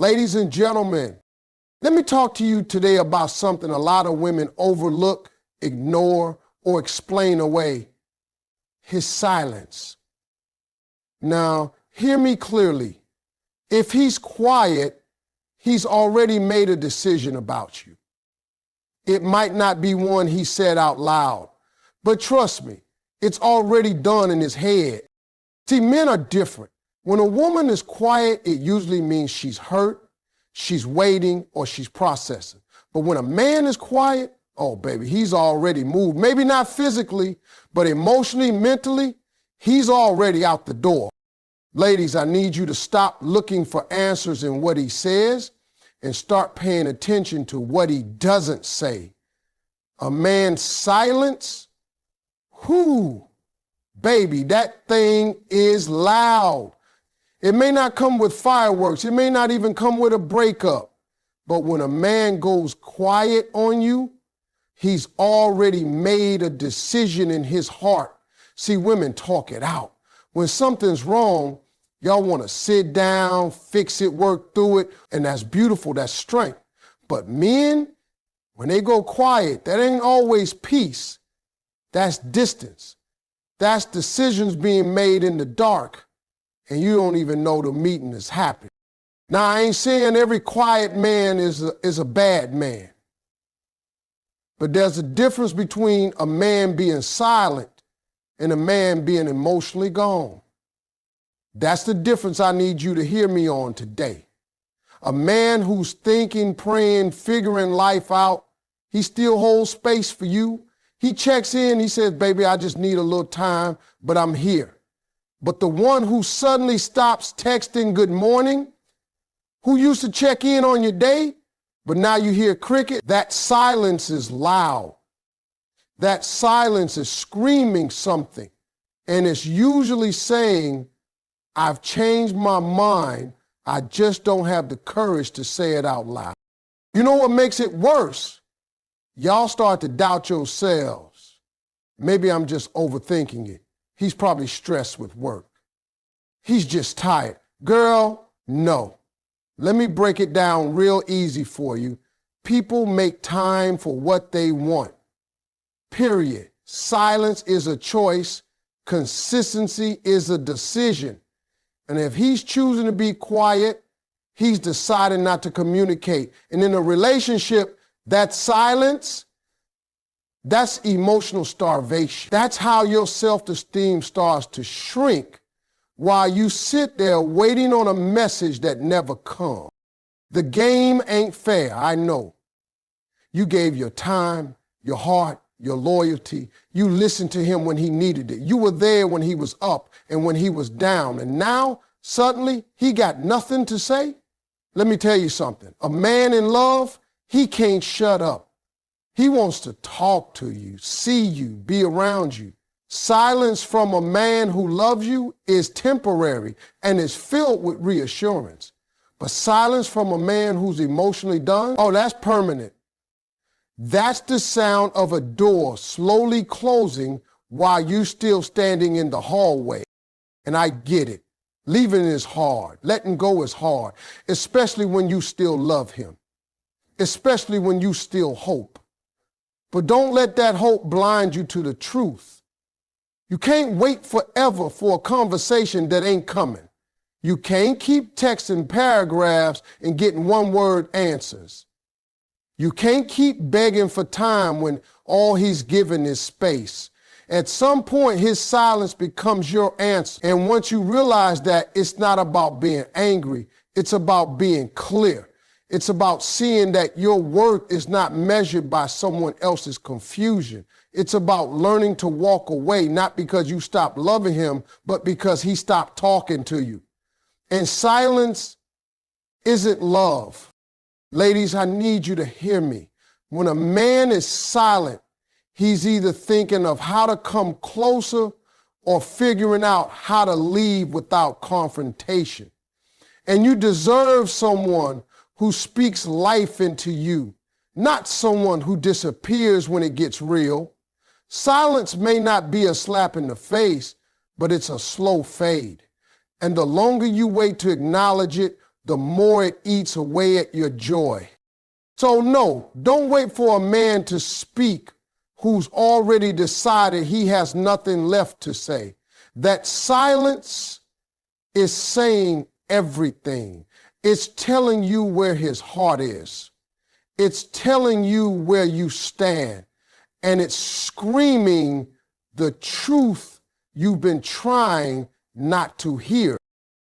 Ladies and gentlemen, let me talk to you today about something a lot of women overlook, ignore, or explain away: his silence. Now, hear me clearly. If he's quiet, he's already made a decision about you. It might not be one he said out loud, but trust me, it's already done in his head. See, men are different. When a woman is quiet, it usually means she's hurt, she's waiting, or she's processing. But when a man is quiet, oh baby, he's already moved. Maybe not physically, but emotionally, mentally, he's already out the door. Ladies, I need you to stop looking for answers in what he says and start paying attention to what he doesn't say. A man's silence, baby, that thing is loud. It may not come with fireworks. It may not even come with a breakup. But when a man goes quiet on you, he's already made a decision in his heart. See, women talk it out. When something's wrong, y'all want to sit down, fix it, work through it, and that's beautiful, that's strength. But men, when they go quiet, that ain't always peace. That's distance. That's decisions being made in the dark, and you don't even know the meeting is happening. Now, I ain't saying every quiet man is a bad man. But there's a difference between a man being silent and a man being emotionally gone. That's the difference I need you to hear me on today. A man who's thinking, praying, figuring life out, he still holds space for you. He checks in, he says, baby, I just need a little time, but I'm here. But the one who suddenly stops texting good morning, who used to check in on your day, but now you hear cricket, that silence is loud. That silence is screaming something. And it's usually saying, I've changed my mind. I just don't have the courage to say it out loud. You know what makes it worse? Y'all start to doubt yourselves. Maybe I'm just overthinking it. He's probably stressed with work. He's just tired. Girl, no. Let me break it down real easy for you. People make time for what they want. Period. Silence is a choice. Consistency is a decision. And if he's choosing to be quiet, he's deciding not to communicate. And in a relationship, that silence, that's emotional starvation. That's how your self-esteem starts to shrink while you sit there waiting on a message that never comes. The game ain't fair, I know. You gave your time, your heart, your loyalty. You listened to him when he needed it. You were there when he was up and when he was down. And now, suddenly, he got nothing to say? Let me tell you something. A man in love, he can't shut up. He wants to talk to you, see you, be around you. Silence from a man who loves you is temporary and is filled with reassurance. But silence from a man who's emotionally done, oh, that's permanent. That's the sound of a door slowly closing while you're still standing in the hallway. And I get it. Leaving is hard. Letting go is hard, especially when you still love him, especially when you still hope. But don't let that hope blind you to the truth. You can't wait forever for a conversation that ain't coming. You can't keep texting paragraphs and getting one-word answers. You can't keep begging for time when all he's given is space. At some point, his silence becomes your answer. And once you realize that, it's not about being angry. It's about being clear. It's about seeing that your worth is not measured by someone else's confusion. It's about learning to walk away, not because you stopped loving him, but because he stopped talking to you. And silence isn't love. Ladies, I need you to hear me. When a man is silent, he's either thinking of how to come closer or figuring out how to leave without confrontation. And you deserve someone who speaks life into you, not someone who disappears when it gets real. Silence may not be a slap in the face, but it's a slow fade. And the longer you wait to acknowledge it, the more it eats away at your joy. So no, don't wait for a man to speak who's already decided he has nothing left to say. That silence is saying everything. It's telling you where his heart is. It's telling you where you stand. And it's screaming the truth you've been trying not to hear.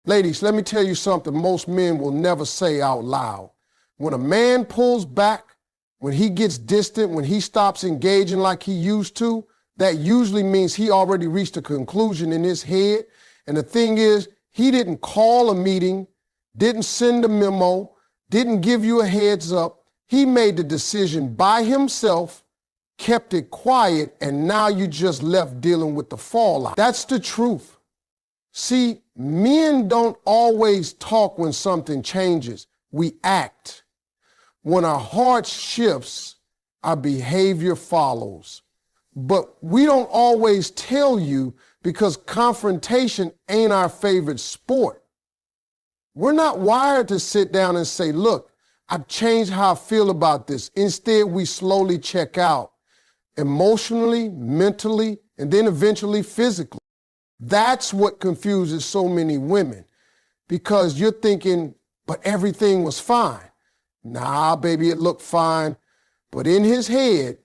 Ladies, let me tell you something most men will never say out loud. When a man pulls back, when he gets distant, when he stops engaging like he used to, that usually means he already reached a conclusion in his head. And the thing is, he didn't call a meeting, didn't send a memo, didn't give you a heads up. He made the decision by himself, kept it quiet, and now you just left dealing with the fallout. That's the truth. See, men don't always talk when something changes. We act. When our heart shifts, our behavior follows. But we don't always tell you because confrontation ain't our favorite sport. We're not wired to sit down and say, look, I've changed how I feel about this. Instead, we slowly check out emotionally, mentally, and then eventually physically. That's what confuses so many women because you're thinking, but everything was fine. Nah, baby, it looked fine. But in his head,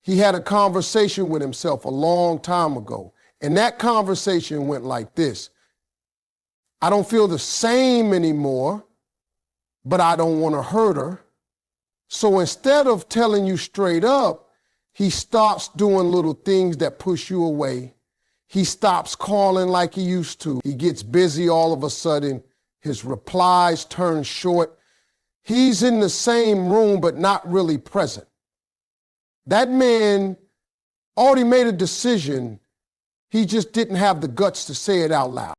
he had a conversation with himself a long time ago. And that conversation went like this. I don't feel the same anymore, but I don't want to hurt her. So instead of telling you straight up, he stops doing little things that push you away. He stops calling like he used to. He gets busy all of a sudden. His replies turn short. He's in the same room, but not really present. That man already made a decision. He just didn't have the guts to say it out loud.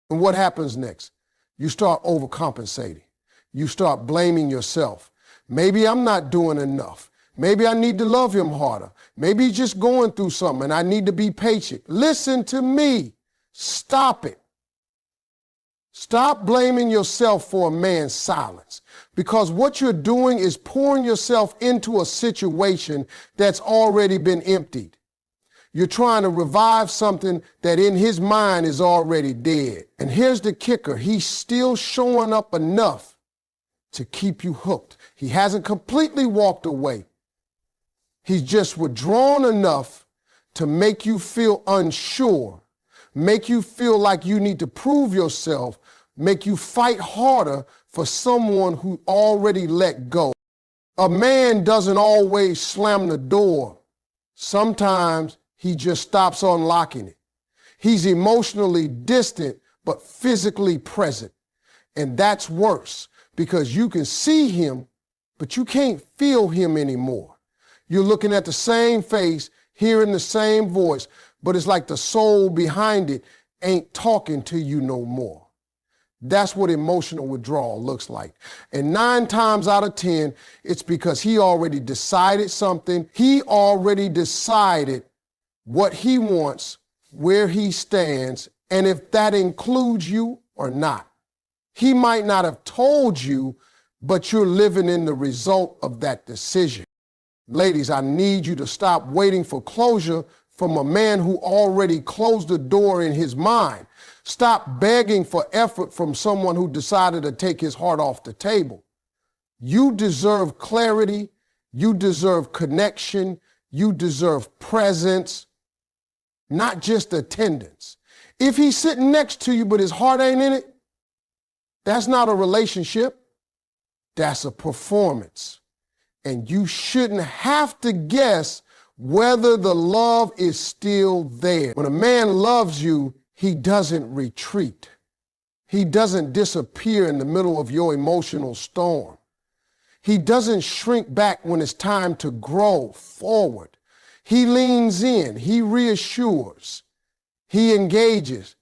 And what happens next? You start overcompensating. You start blaming yourself. Maybe I'm not doing enough. Maybe I need to love him harder. Maybe he's just going through something and I need to be patient. Listen to me. Stop it. Stop blaming yourself for a man's silence because what you're doing is pouring yourself into a situation that's already been emptied. You're trying to revive something that in his mind is already dead. And here's the kicker. He's still showing up enough to keep you hooked. He hasn't completely walked away. He's just withdrawn enough to make you feel unsure, make you feel like you need to prove yourself, make you fight harder for someone who already let go. A man doesn't always slam the door. Sometimes he just stops unlocking it. He's emotionally distant, but physically present. And that's worse because you can see him, but you can't feel him anymore. You're looking at the same face, hearing the same voice, but it's like the soul behind it ain't talking to you no more. That's what emotional withdrawal looks like. And 9 times out of 10, it's because he already decided something. He already decided what he wants, where he stands, and if that includes you or not. He might not have told you, but you're living in the result of that decision. Ladies, I need you to stop waiting for closure from a man who already closed the door in his mind. Stop begging for effort from someone who decided to take his heart off the table. You deserve clarity. You deserve connection. You deserve presence, not just attendance. If he's sitting next to you, but his heart ain't in it, that's not a relationship. That's a performance. And you shouldn't have to guess whether the love is still there. When a man loves you, he doesn't retreat. He doesn't disappear in the middle of your emotional storm. He doesn't shrink back when it's time to grow forward. He leans in, he reassures, he engages.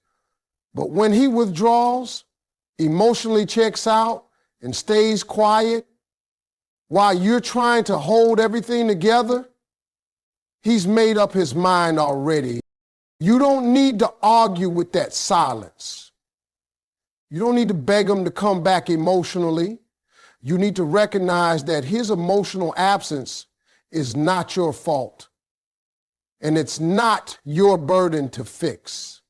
But when he withdraws, emotionally checks out, and stays quiet, while you're trying to hold everything together, he's made up his mind already. You don't need to argue with that silence. You don't need to beg him to come back emotionally. You need to recognize that his emotional absence is not your fault. And it's not your burden to fix.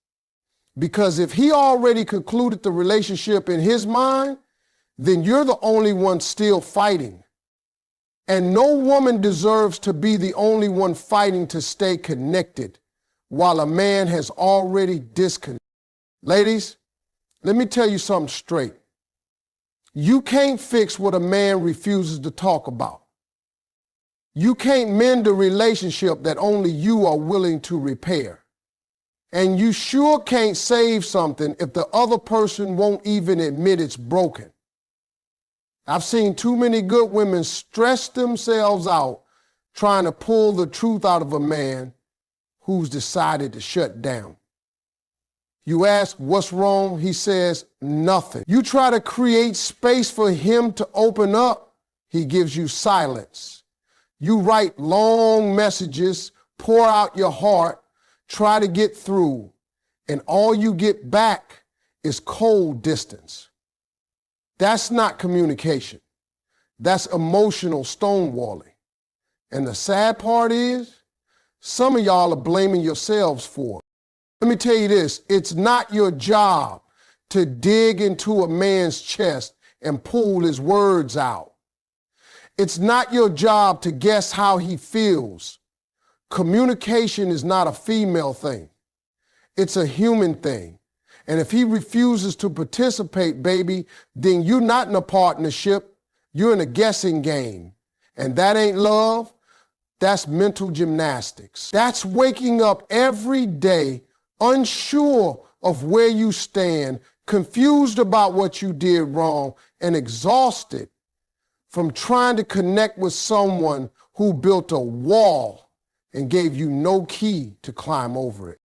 Because if he already concluded the relationship in his mind, then you're the only one still fighting. And no woman deserves to be the only one fighting to stay connected while a man has already disconnected. Ladies, let me tell you something straight. You can't fix what a man refuses to talk about. You can't mend a relationship that only you are willing to repair. And you sure can't save something if the other person won't even admit it's broken. I've seen too many good women stress themselves out trying to pull the truth out of a man who's decided to shut down. You ask, what's wrong? He says, nothing. You try to create space for him to open up. He gives you silence. You write long messages, pour out your heart, try to get through, and all you get back is cold distance. That's not communication. That's emotional stonewalling. And the sad part is, some of y'all are blaming yourselves for it. Let me tell you this, it's not your job to dig into a man's chest and pull his words out. It's not your job to guess how he feels. Communication is not a female thing. It's a human thing. And if he refuses to participate, baby, then you're not in a partnership. You're in a guessing game. And that ain't love. That's mental gymnastics. That's waking up every day unsure of where you stand, confused about what you did wrong, and exhausted from trying to connect with someone who built a wall and gave you no key to climb over it.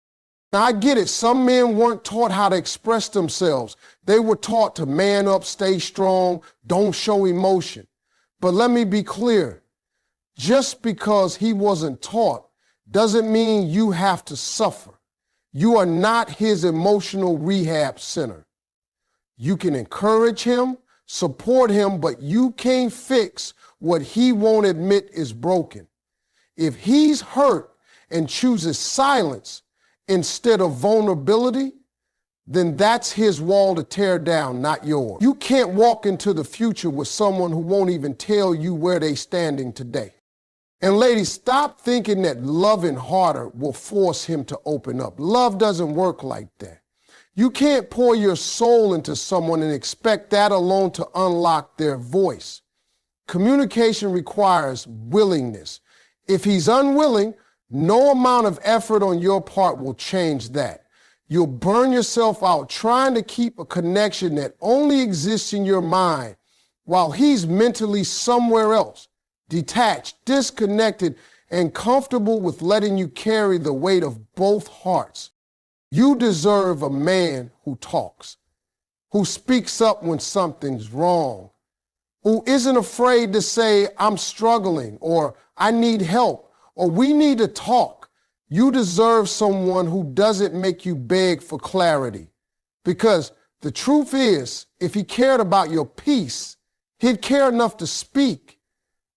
Now, I get it. Some men weren't taught how to express themselves. They were taught to man up, stay strong, don't show emotion. But let me be clear. Just because he wasn't taught doesn't mean you have to suffer. You are not his emotional rehab center. You can encourage him, support him, but you can't fix what he won't admit is broken. If he's hurt and chooses silence instead of vulnerability, then that's his wall to tear down, not yours. You can't walk into the future with someone who won't even tell you where they're standing today. And ladies, stop thinking that loving harder will force him to open up. Love doesn't work like that. You can't pour your soul into someone and expect that alone to unlock their voice. Communication requires willingness. If he's unwilling, no amount of effort on your part will change that. You'll burn yourself out trying to keep a connection that only exists in your mind while he's mentally somewhere else, detached, disconnected, and comfortable with letting you carry the weight of both hearts. You deserve a man who talks, who speaks up when something's wrong, who isn't afraid to say, I'm struggling, or I need help, or we need to talk. You deserve someone who doesn't make you beg for clarity. Because the truth is, if he cared about your peace, he'd care enough to speak.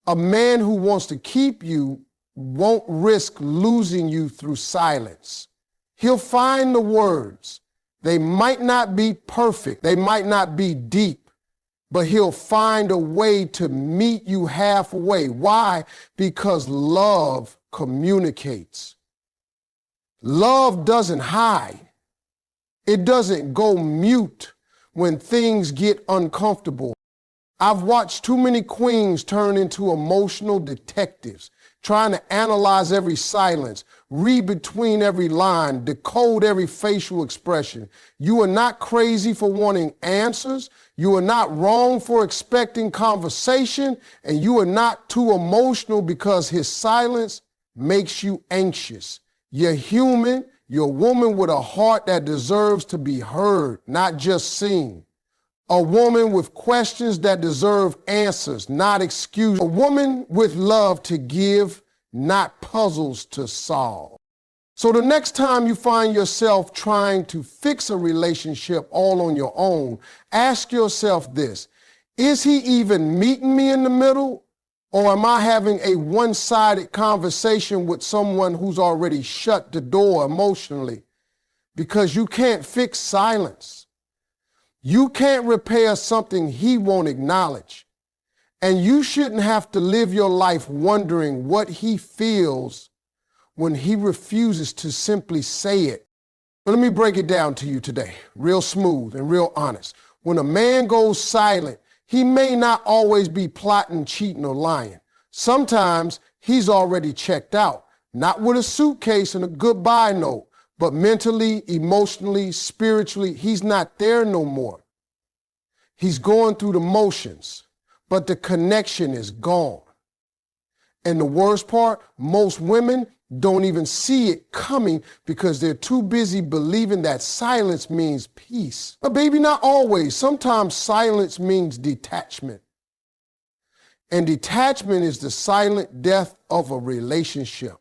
A man who wants to keep you won't risk losing you through silence. He'll find the words. They might not be perfect. They might not be deep, but he'll find a way to meet you halfway. Why? Because love communicates. Love doesn't hide. It doesn't go mute when things get uncomfortable. I've watched too many queens turn into emotional detectives, trying to analyze every silence, read between every line, decode every facial expression. You are not crazy for wanting answers. You are not wrong for expecting conversation, and you are not too emotional because his silence makes you anxious. You're human. You're a woman with a heart that deserves to be heard, not just seen. A woman with questions that deserve answers, not excuses. A woman with love to give, not puzzles to solve. So the next time you find yourself trying to fix a relationship all on your own, ask yourself this: is he even meeting me in the middle? Or am I having a one-sided conversation with someone who's already shut the door emotionally? Because you can't fix silence. You can't repair something he won't acknowledge. And you shouldn't have to live your life wondering what he feels when he refuses to simply say it. But let me break it down to you today, real smooth and real honest. When a man goes silent, he may not always be plotting, cheating, or lying. Sometimes he's already checked out, not with a suitcase and a goodbye note, but mentally, emotionally, spiritually, he's not there no more. He's going through the motions, but the connection is gone. And the worst part, most women don't even see it coming because they're too busy believing that silence means peace. But baby, not always. Sometimes silence means detachment. And detachment is the silent death of a relationship.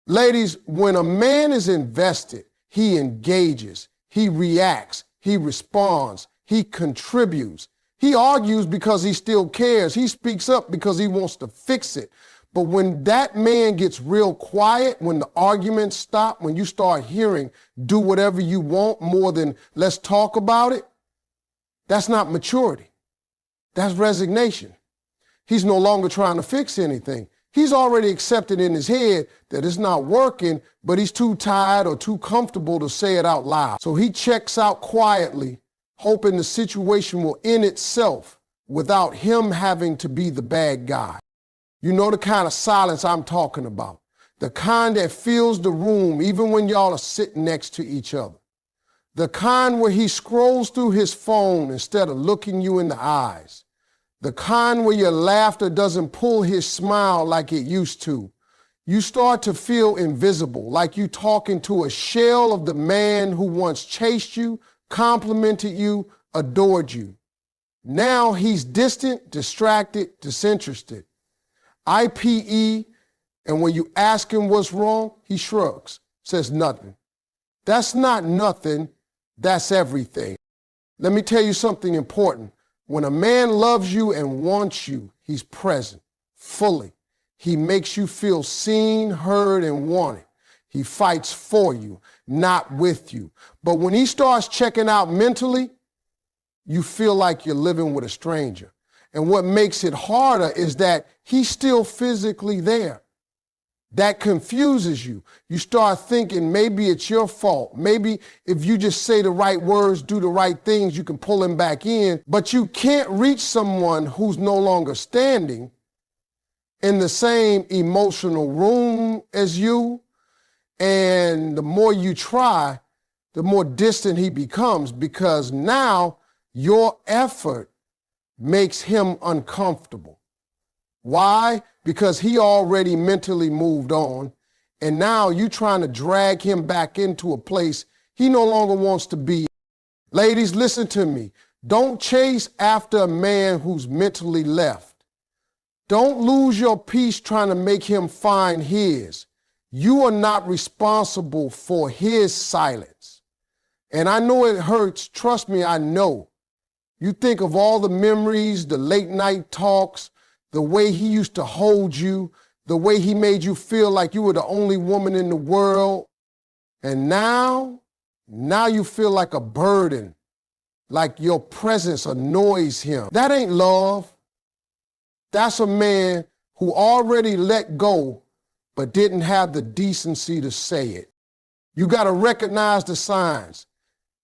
Ladies, when a man is invested, he engages, he reacts, he responds, he contributes. He argues because he still cares. He speaks up because he wants to fix it. But when that man gets real quiet, when the arguments stop, when you start hearing do whatever you want more than let's talk about it, that's not maturity. That's resignation. He's no longer trying to fix anything. He's already accepted in his head that it's not working, but he's too tired or too comfortable to say it out loud. So he checks out quietly, hoping the situation will end itself without him having to be the bad guy. You know the kind of silence I'm talking about. The kind that fills the room even when y'all are sitting next to each other. The kind where he scrolls through his phone instead of looking you in the eyes. The kind where your laughter doesn't pull his smile like it used to. You start to feel invisible, like you talking to a shell of the man who once chased you, complimented you, adored you. Now he's distant, distracted, disinterested. IPE, and when you ask him what's wrong, he shrugs, says nothing. That's not nothing, that's everything. Let me tell you something important. When a man loves you and wants you, he's present, fully. He makes you feel seen, heard, and wanted. He fights for you, not with you. But when he starts checking out mentally, you feel like you're living with a stranger. And what makes it harder is that he's still physically there. That confuses you. You start thinking maybe it's your fault. Maybe if you just say the right words, do the right things, you can pull him back in. But you can't reach someone who's no longer standing in the same emotional room as you. And the more you try, the more distant he becomes, because now your effort makes him uncomfortable. Why? Because he already mentally moved on, and now you're trying to drag him back into a place he no longer wants to be. Ladies, listen to me. Don't chase after a man who's mentally left. Don't lose your peace trying to make him find his. You are not responsible for his silence. And I know it hurts. Trust me, I know. You think of all the memories, the late night talks, the way he used to hold you, the way he made you feel like you were the only woman in the world. And now you feel like a burden, like your presence annoys him. That ain't love. That's a man who already let go, but didn't have the decency to say it. You got to recognize the signs.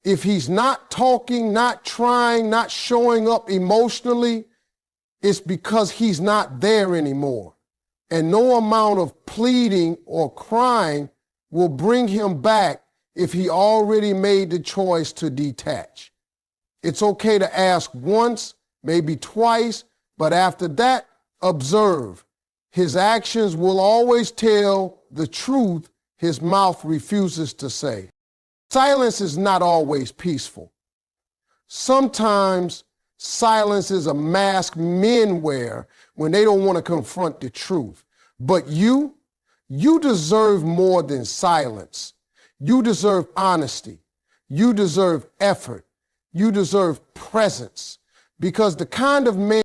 If he's not talking, not trying, not showing up emotionally, it's because he's not there anymore. And no amount of pleading or crying will bring him back if he already made the choice to detach. It's okay to ask once, maybe twice, but after that, observe. His actions will always tell the truth his mouth refuses to say. Silence is not always peaceful. Sometimes silence is a mask men wear when they don't want to confront the truth. But you You deserve more than silence. You deserve honesty. You deserve effort. You deserve presence. Because the kind of man